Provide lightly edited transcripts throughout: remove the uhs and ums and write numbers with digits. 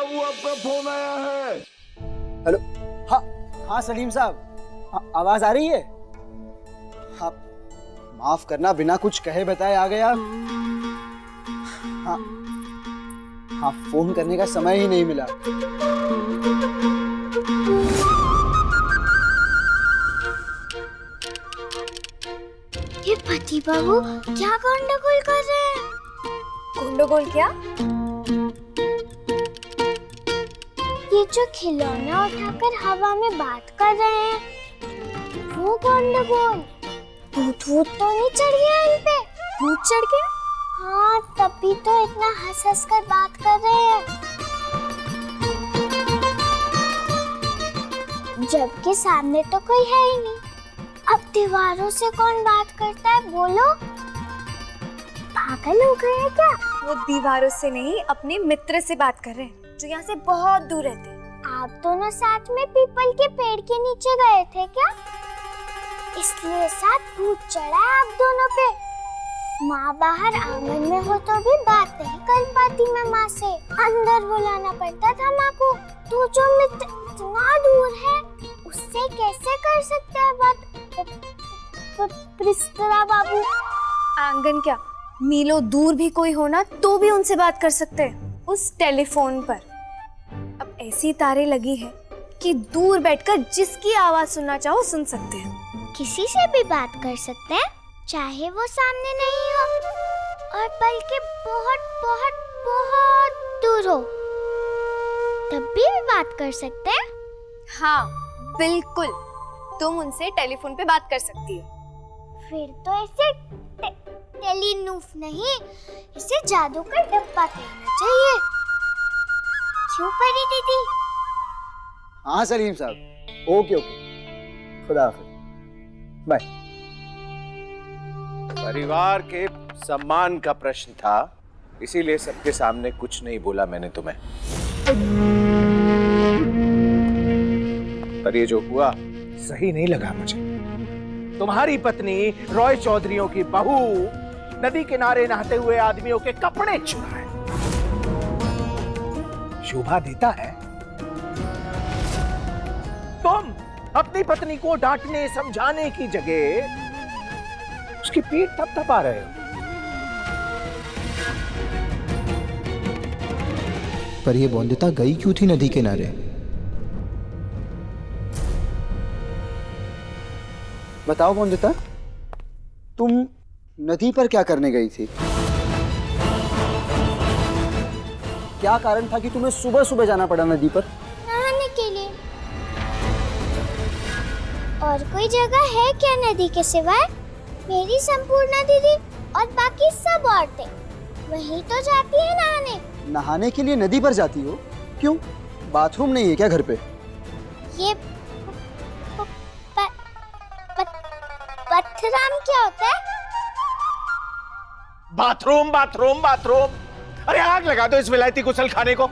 बाबू, आपका फोन आया है। हेलो। हाँ हाँ सलीम साहब, आवाज आ रही है? हाँ, माफ करना, बिना कुछ कहे बताए आ गया। हाँ हाँ, फोन करने का समय ही नहीं मिला। ये पति बाबू क्या गंडगोल कर रहे हैं? गंडगोल क्या? ये जो खिलौना उठाकर हवा में बात कर रहे हैं, वो गंडगोल। भूत तो नहीं चढ़ गया इन पे? भूत चढ़ गया? हाँ, तभी तो इतना हंस हंस कर बात कर रहे हैं। जबकि सामने तो कोई है ही नहीं। अब दीवारों से कौन बात करता है, बोलो? पागल हो गए हैं क्या? वो दीवारों से नहीं, अपने मित्र से बात कर रहे हैं जो यहाँ से बहुत दूर रहते हैं। आप दोनों साथ में पीपल के पेड़ के नीचे गए थे क्या? इसलिए साथ भूत चढ़ा है आप दोनों पे। माँ बाहर आंगन में हो तो भी बात नहीं कर पाती मैं माँ से, अंदर बुलाना पड़ता था माँ को। तू जो मित्र इतना दूर है, उससे कैसे कर सकते हैं बात प्रिस्टरा बाबू? आंगन क्या, मीलों दूर भी कोई होना तो भी उनसे बात कर सकते हैं, उस टेलीफोन पर। अब ऐसी तारें लगी है कि दूर बैठकर जिसकी आवाज सुनना चाहो सुन सकते हैं। किसी से भी बात कर सकते हैं, चाहे वो सामने नहीं हो और बल्कि बहुत बहुत बहुत दूर हो, तब भी बात कर सकते हैं। हाँ बिल्कुल, तुम उनसे टेलीफोन पे बात कर सकती हो। फिर तो इसे टेलीनूफ नहीं, इसे जादू का डब्बा कहना चाहिए। क्यों परी दीदी? हाँ सलीम साहब, ओके ओके, खुदा हाफिज, बाय। परिवार के सम्मान का प्रश्न था, इसीलिए सबके सामने कुछ नहीं बोला मैंने तुम्हें। पर ये जो हुआ सही नहीं लगा मुझे। तुम्हारी पत्नी रॉय चौधरियों की बहू नदी किनारे नहाते हुए आदमियों के कपड़े चुराए। शोभा देता है? तुम अपनी पत्नी को डांटने समझाने की जगह उसकी पीठ थपथपा रहे हो। पर ये बोंदिता गई क्यों थी नदी किनारे? बताओ बोंदिता, तुम नदी पर क्या करने गई थी? क्या कारण था कि तुम्हें सुबह सुबह जाना पड़ा नदी पर? नहाने के लिए। और कोई जगह है क्या नदी के सिवाय? मेरी संपूर्णा दीदी और बाकी सब औरतें वहीं तो जाती है नहाने। नहाने के लिए नदी पर जाती हो? क्यों, बाथरूम नहीं है क्या घर पे? ये पथराम क्या होता है? Bathroom bathroom bathroom. अरे आग लगा दो इस विलायती गुसल खाने को।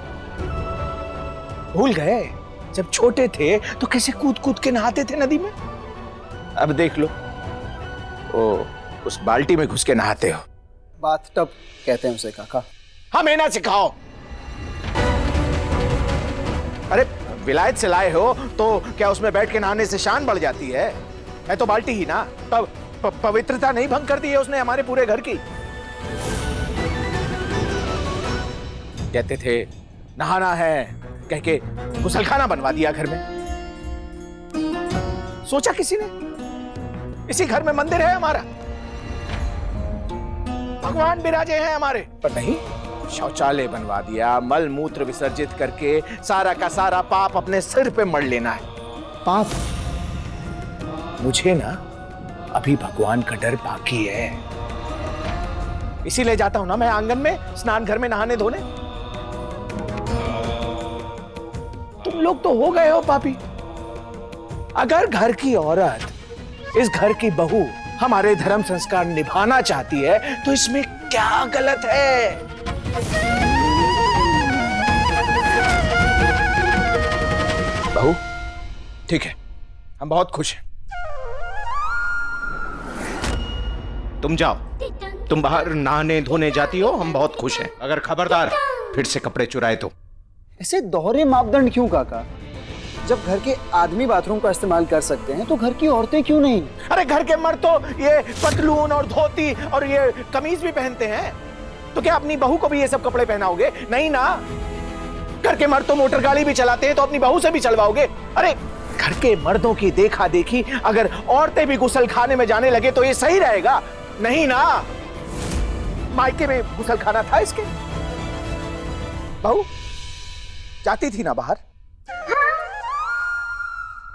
भूल गए जब छोटे थे तो कैसे कूद कूद के नहाते थे नदी में? अब देख लो, ओ उस बाल्टी में घुस के नहाते हो। बाथटब कहते हैं उसे काका। हमें ना सिखाओ। अरे विलायत से लाए हो तो क्या उसमें बैठ के नहाने से शान बढ़ जाती है तो बाल्टी ही ना। पवित्रता नहीं भंग कर दी है उसने हमारे पूरे घर की। कहते थे नहाना है कह के गुसलखाना बनवा दिया घर में। सोचा किसी ने इसी घर में मंदिर है हमारा, भगवान विराजे हैं हमारे, पर नहीं, शौचालय बनवा दिया। मल मूत्र विसर्जित करके सारा का सारा पाप अपने सिर पे मढ़ लेना है। पाप? मुझे ना अभी भगवान का डर बाकी है, इसीलिए जाता हूं ना मैं आंगन में स्नान घर में नहाने धोने। तुम लोग तो हो गए हो पापी। अगर घर की औरत, इस घर की बहू हमारे धर्म संस्कार निभाना चाहती है तो इसमें क्या गलत है? बहू ठीक है, हम बहुत खुश हैं। तुम जाओ, तुम बाहर नहाने धोने जाती हो, हम बहुत खुश हैं। अगर खबरदार फिर से कपड़े चुराए तो ऐसे दोहरे मापदंड क्यों काका? जब घर के आदमी बाथरूम का इस्तेमाल कर सकते हैं तो घर की औरतें क्यों नहीं? अरे घर के मर्द तो ये पतलून और धोती और ये कमीज भी पहनते हैं, तो क्या अपनी बहू को भी ये सब कपड़े पहनाओगे? नहीं ना। घर के मर्द तो मोटर गाड़ी भी चलाते हैं, तो अपनी बहू से भी चलवाओगे? अरे घर के मर्दों की देखा देखी अगर औरतें भी गुसल खाने में जाने लगे तो ये सही रहेगा? नहीं ना। मायके में गुसल खाना था इसके? बहू जाती थी ना बाहर?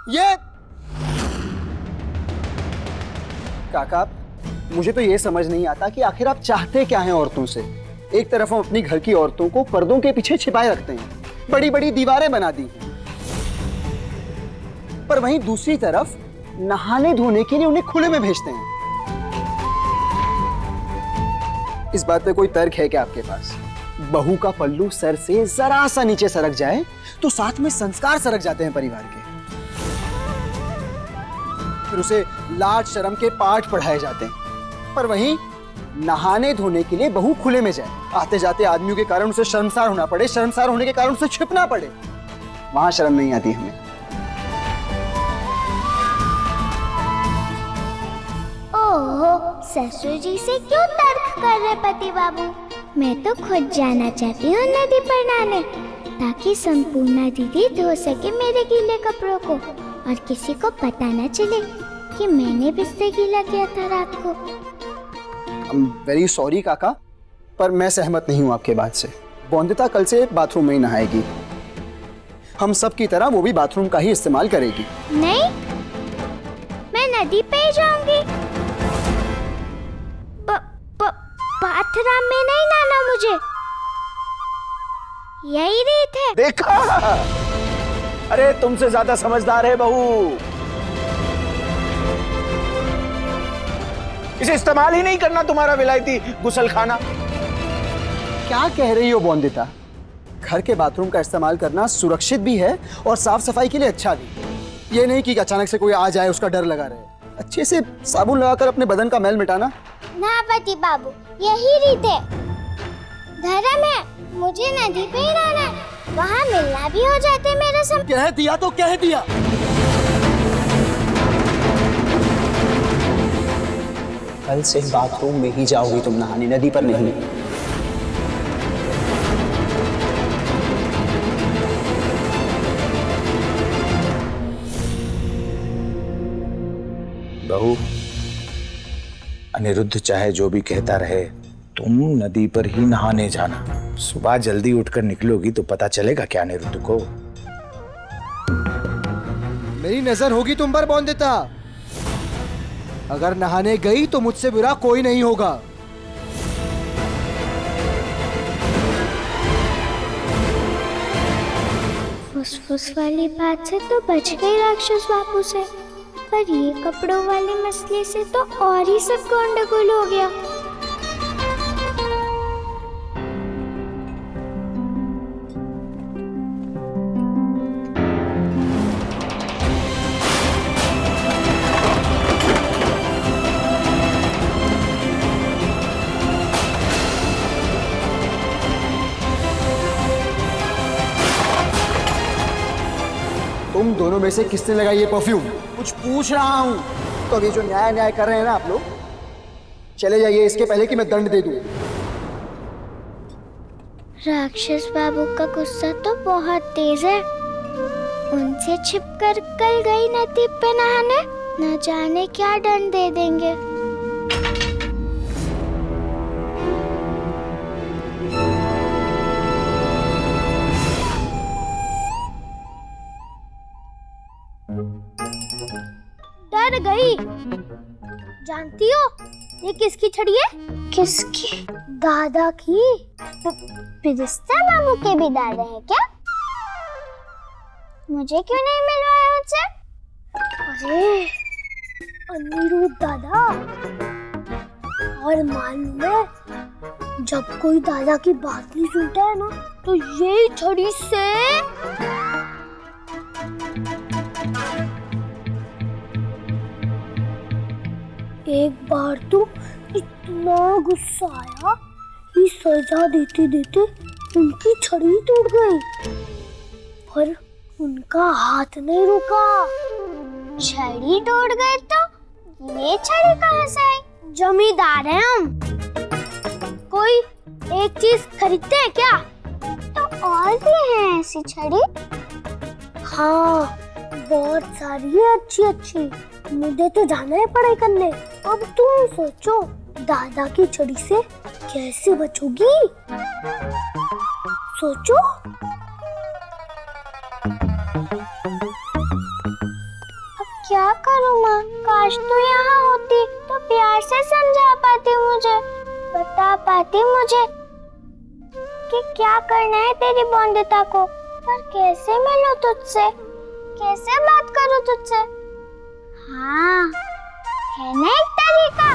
ये काका, मुझे तो ये समझ नहीं आता कि आखिर आप चाहते क्या हैं औरतों से। एक तरफ हम अपनी घर की औरतों को पर्दों के पीछे छिपाए रखते हैं, बड़ी बड़ी दीवारें बना दी हैं, पर वहीं दूसरी तरफ नहाने धोने के लिए उन्हें खुले में भेजते हैं। इस बात पे कोई तर्क है क्या आपके पास? बहू का पल्लू सर से जरा सा नीचे सरक जाए तो साथ में संस्कार सरक जाते हैं परिवार के। फिर उसे लाज शर्म के पाठ पढ़ाए जाते हैं, पर वहीं नहाने धोने के लिए बहू खुले में जाए, आते जाते आदमियों के कारण उसे शर्मसार होना पड़े, शर्मसार होने के कारण उसे छिपना पड़े, वहां शर्म नहीं आती हमें। ओहो, ससुर जी से क्यों तर्क कर रहे पति बाबू? मैं तो खुद जाना चाहती हूँ नदी पर नहाने, ताकि संपूर्णा दीदी धो सके मेरे गीले कपड़ों को और किसी को पता न चले कि मैंने बिस्तर गीला किया था रात को। वेरी सॉरी काका, पर मैं सहमत नहीं हूँ आपके बात से। बोंदिता कल से बाथरूम में ही नहाएगी, हम सब की तरह वो भी बाथरूम का ही इस्तेमाल करेगी। नहीं, मैं नदी पे ही जाऊंगी। बाथरूम में नहीं नहाना मुझे, यही रीत है। देखा? अरे तुमसे ज्यादा समझदार है बहू। इसे इस्तेमाल ही नहीं करना तुम्हारा विलायती गुसल खाना। क्या कह रही हो बोंदिता? घर के बाथरूम का इस्तेमाल करना सुरक्षित भी है और साफ सफाई के लिए अच्छा भी। ये नहीं कि अचानक से कोई आ जाए उसका डर लगा रहे। अच्छे से साबुन लगाकर अपने बदन का मैल मिटाना। ना पति बाबू, यही रीत है, धर्म है। मुझे नदी पे ही रहना है, वहाँ मिलना भी हो जाते मेरे सब। कह दिया तो कह दिया। कल से बाथरूम में ही जाओगी तुम नहाने, नदी पर नहीं। बहू, अनिरुद्ध चाहे जो भी कहता रहे, तुम नदी पर ही नहाने जाना। सुबह जल्दी उठकर निकलोगी तो पता चलेगा क्या अनिरुद्ध को। मेरी नजर होगी तुम पर बोंदिता। अगर नहाने गई तो मुझसे बुरा कोई नहीं होगा। फुसफुस वाली बात से तो बच गई राक्षस बाबू से, पर ये कपड़ों वाले मसले से तो और ही सब गंडगोल हो गया। तुम दोनों में से किसने लगाई ये परफ्यूम? कुछ पूछ रहा हूँ। तो अभी जो न्याय कर रहे हैं ना आप लोग, चले जाइए इसके पहले कि मैं दंड दे दूं। राक्षस बाबू का गुस्सा तो बहुत तेज है। उनसे छिपकर कल गई नदी पे नहाने, न जाने क्या दंड दे देंगे। डर गई। जानती हो ये किसकी छड़ी है? किसकी? दादा की। पिरिस्ता मामू के भी दादा है क्या? मुझे क्यों नहीं मिलवाया उनसे? अरे अनिरुद्ध दादा, और मालूम है जब कोई दादा की बात नहीं सुनता है ना, तो यही छड़ी से एक बार तो इतना गुस्सा आया कि सजा देते देते उनकी छड़ी टूट गई। और उनका हाथ नहीं रुका। छड़ी टूट गई तो ये छड़ी कहाँ से आई? जमींदार हैं हम, कोई एक चीज खरीदते हैं क्या? तो और भी है ऐसी छड़ी? हाँ, बहुत सारी है अच्छी अच्छी। मुझे तो जाना है पढ़ाई करने। अब तुम सोचो दादा की छड़ी से कैसे बचोगी? सोचो। अब क्या करूँ माँ? काश तो यहाँ होती तो प्यार से समझा पाती, मुझे बता पाती मुझे कि क्या करना है तेरी बॉन्दिता को। पर कैसे मिलूं तुझसे, कैसे बात करूं तुझसे? हाँ, है ना एक तरीका।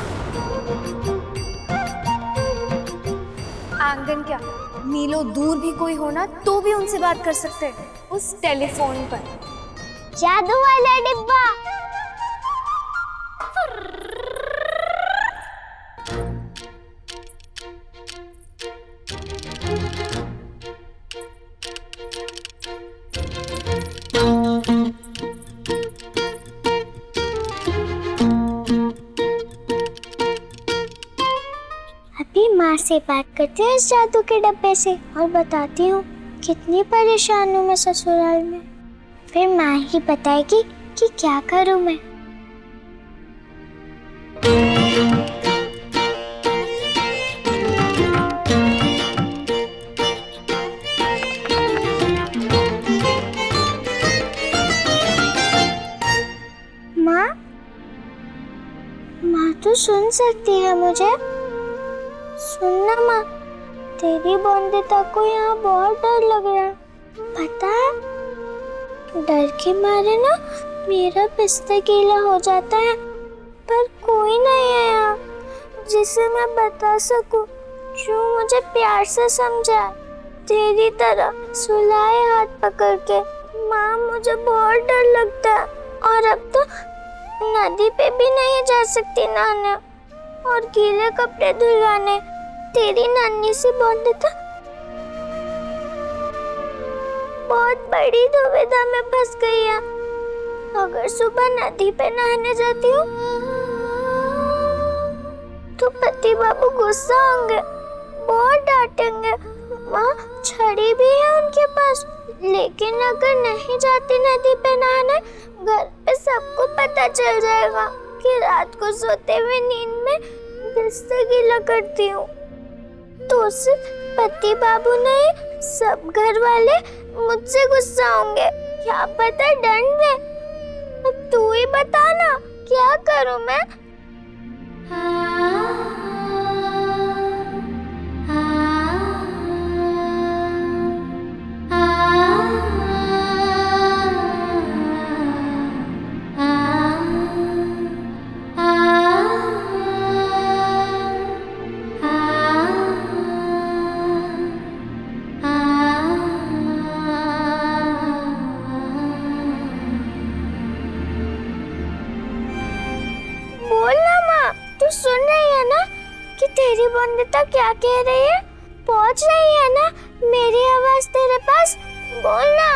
आंगन क्या, मीलों दूर भी कोई हो ना तो भी उनसे बात कर सकते हैं उस टेलीफोन पर। जादू वाला डिब्बा। अभी माँ से बात करती हूँ इस जादू के डब्बे से और बताती हूँ कितनी परेशान हूँ मैं ससुराल में। फिर माँ ही बताएगी कि क्या करूँ मैं। माँ तो सुन सकती है मुझे। सुनना माँ, तेरी बॉन्दिता को यहाँ बहुत डर लग रहा है। पता है, डर के मारे ना मेरा बिस्तर गीला हो जाता है। पर कोई नहीं है यहाँ जिसे मैं बता सकूं, जो मुझे प्यार से समझाए, तेरी तरह सुलाए हाथ पकड़ के। माँ, मुझे बहुत डर लगता है और अब तो नदी पे भी नहीं जा सकती नहाने और गीले कपड़े धुलवाने। तेरी नन्ही सी बॉन्दिता बहुत बड़ी दुविधा में फंस गई है। अगर सुबह नदी पे नहाने जाती हूँ तो पति बाबू गुस्सा होंगे, बहुत डांटेंगे। माँ, छड़ी भी है उनके पास, लेकिन अगर नहीं जाती नदी पे नहाने, घर पे सबको पता चल जाएगा कि रात को सोते हुए नींद में बिस्तर गीला करती हूँ। तो सिर्फ पति बाबू नहीं, सब घर वाले मुझसे गुस्सा होंगे। क्या पता दंड दे। अब तू ही बता ना, क्या करूँ मैं? सुन रही है ना कि तेरी बॉन्दिता क्या कह रही है? पहुंच रही है ना मेरी आवाज तेरे पास? बोलना।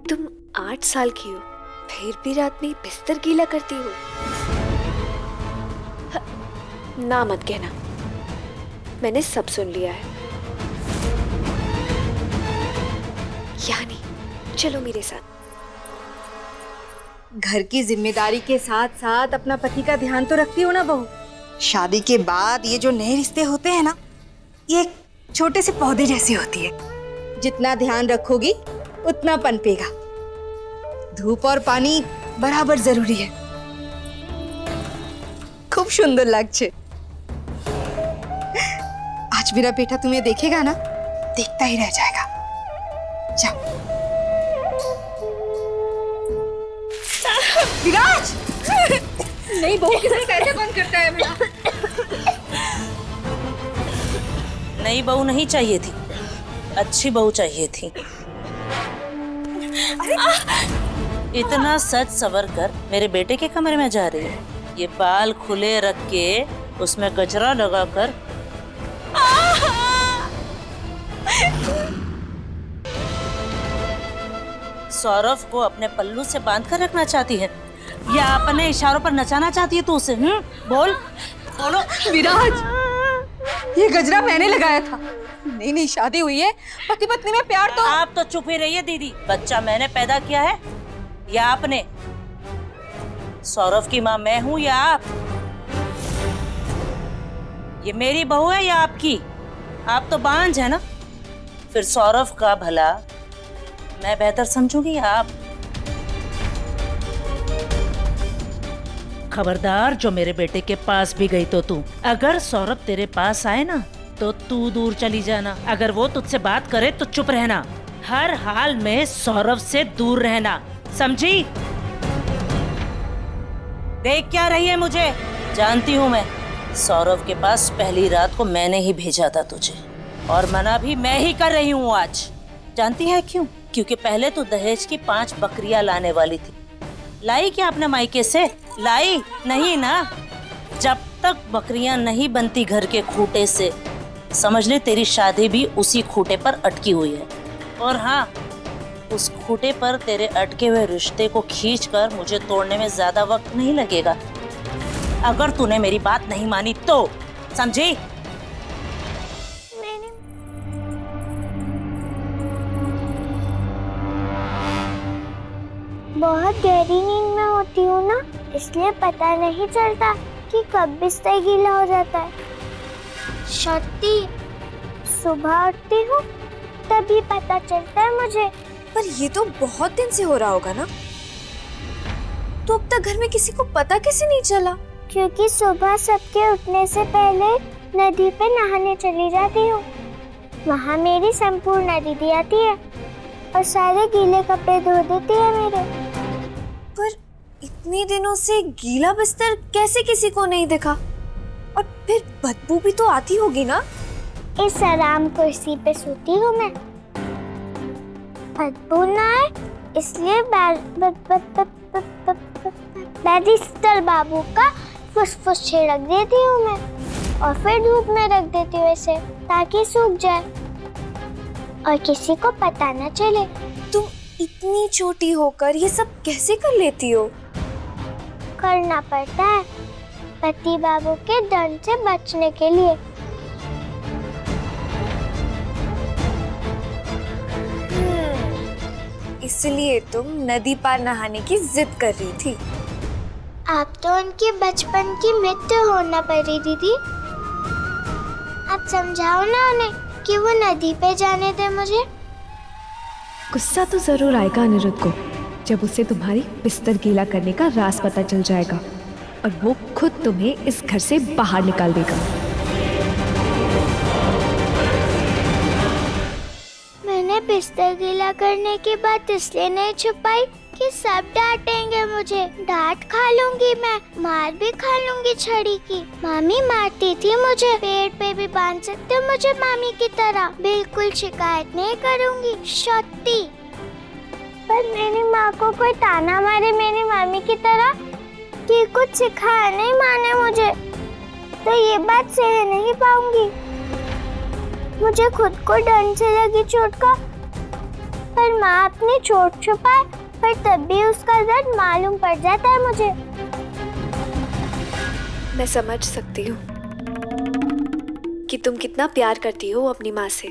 तुम 8 साल की हो, फिर भी रात में बिस्तर गीला करती हो? ना मत कहना, मैंने सब सुन लिया है। यानी चलो मेरे साथ। घर की जिम्मेदारी के साथ साथ अपना पति का ध्यान तो रखती हो ना बहू। शादी के बाद ये जो नए रिश्ते होते हैं ना, ये एक छोटे से पौधे जैसे होती है। जितना ध्यान रखोगी उतना पनपेगा। धूप और पानी बराबर जरूरी है। खूब सुंदर लागছে। आज मेरा बेटा तुम्हें देखेगा ना देखता ही रह जाएगा। जाओ। विराज! नहीं बहू के साथ ऐसे कौन करता है मेरा? नई बहू नहीं चाहिए थी, अच्छी बहू चाहिए थी। इतना सज सवर कर मेरे बेटे के कमरे में जा रही है, ये बाल खुले रख के उसमें गजरा लगाकर। सौरभ को अपने पल्लू से बांध कर रखना चाहती है या अपने इशारों पर नचाना चाहती है तू उसे? बोल बोलो। विराज, ये गजरा मैंने लगाया था। नई नई शादी हुई है, पति पत्नी में प्यार तो। आप तो चुप ही रहिए दीदी। बच्चा मैंने पैदा किया है या आपने? सौरभ की माँ मैं हूँ या आप? ये मेरी बहू है या आपकी? आप तो बांझ है ना, फिर सौरभ का भला मैं बेहतर समझूंगी या आप? खबरदार जो मेरे बेटे के पास भी गई तो तू, अगर सौरभ तेरे पास आए ना तो तू दूर चली जाना। अगर वो तुझसे बात करे तो चुप रहना, हर हाल में सौरभ से दूर रहना, समझी? देख क्या रही है मुझे? जानती हूँ मैं, सौरभ के पास पहली रात को मैंने ही भेजा था तुझे, और मना भी मैं ही कर रही हूँ आज। जानती है क्यों? क्योंकि पहले तो दहेज की 5 बकरियां लाने वाली थी। लाई क्या अपने मायके से? लाई नहीं ना। जब तक बकरियां नहीं बनती घर के खूंटे से, समझ ले तेरी शादी भी उसी खूंटे पर अटकी हुई है। और हाँ, उस खूंटे पर तेरे अटके हुए रिश्ते को खींचकर मुझे तोड़ने में ज्यादा वक्त नहीं लगेगा, अगर तूने मेरी बात नहीं मानी तो, समझी? बहुत गहरी नींद में होती हूँ ना, इसलिए पता नहीं चलता कि कब बिस्तर गीला हो जाता है। शक्ति, सुबह उठती हूँ तभी पता चलता है मुझे। पर ये तो बहुत दिन से हो रहा होगा ना, तो अब तक घर में किसी को पता कैसे नहीं चला? क्योंकि सुबह सबके उठने से पहले नदी पे नहाने चली जाती हूँ। वहाँ मेरी संपूर्ण दीदी आती है और सारे गीले कपड़े धो देती है मेरे। पर इतने दिनों से गीला बिस्तर कैसे किसी को नहीं दिखा? और फिर बदबू भी तो आती होगी ना? इस आराम कुर्सी पे सोती हूँ मैं, बदबू ना आए इसलिए बैरिस्टर बाबू का फुसफुस छिड़क देती हूँ मैं, और फिर धूप में रख देती हूँ इसे ताकि सूख जाए और किसी को पता न चले। तुम इतनी छोटी होकर ये सब कैसे कर लेती हो? करना पड़ता है पति बाबू के दंड से बचने के लिए। इसलिए तुम नदी पार नहाने की जिद कर रही थी। आप तो उनके बचपन की मित्र हो ना परी दीदी, आप समझाओ ना उन्हें कि वो नदी पे जाने दे मुझे। गुस्सा तो जरूर आएगा अनिरुद्ध को, जब उसे तुम्हारी बिस्तर गीला करने का राज पता चल जाएगा और वो खुद तुम्हें इस घर से बाहर निकाल देगा। मैंने बिस्तर गीला करने की बात इसलिए नहीं छुपाई कि सब डांटेंगे मुझे। डांट खा लूंगी मैं, मार भी खा लूंगी छड़ी की। मामी मारती थी मुझे, पेड़ पे भी बांध सकते हो मुझे मामी की तरह, बिल्कुल शिकायत नहीं करूंगी। शक्ति, पर मेरी माँ को कोई ताना मारे मेरी मामी की तरह कि कुछ सिखाया नहीं माँ ने मुझे, तो ये बात सह नहीं पाऊंगी। मुझे खुद को डंड से लगी चोट का, पर माँ अपनी चोट छुपाए, पर तब भी उसका दर्द मालूम पड़ जाता है मुझे। मैं समझ सकती हूँ कि तुम कितना प्यार करती हो अपनी माँ से,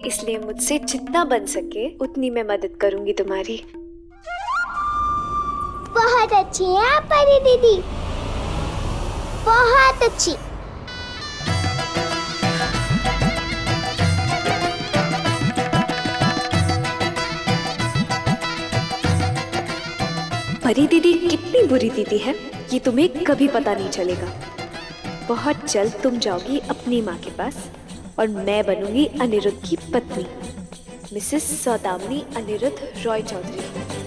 इसलिए मुझसे जितना बन सके उतनी मैं मदद करूंगी तुम्हारी। बहुत अच्छी है आप परी दीदी, बहुत अच्छी। परी दीदी कितनी बुरी दीदी है ये तुम्हें कभी पता नहीं चलेगा। बहुत जल्द तुम जाओगी अपनी माँ के पास और मैं बनूंगी अनिरुद्ध की पत्नी, मिसेस सौदामिनी अनिरुद्ध रॉय चौधरी।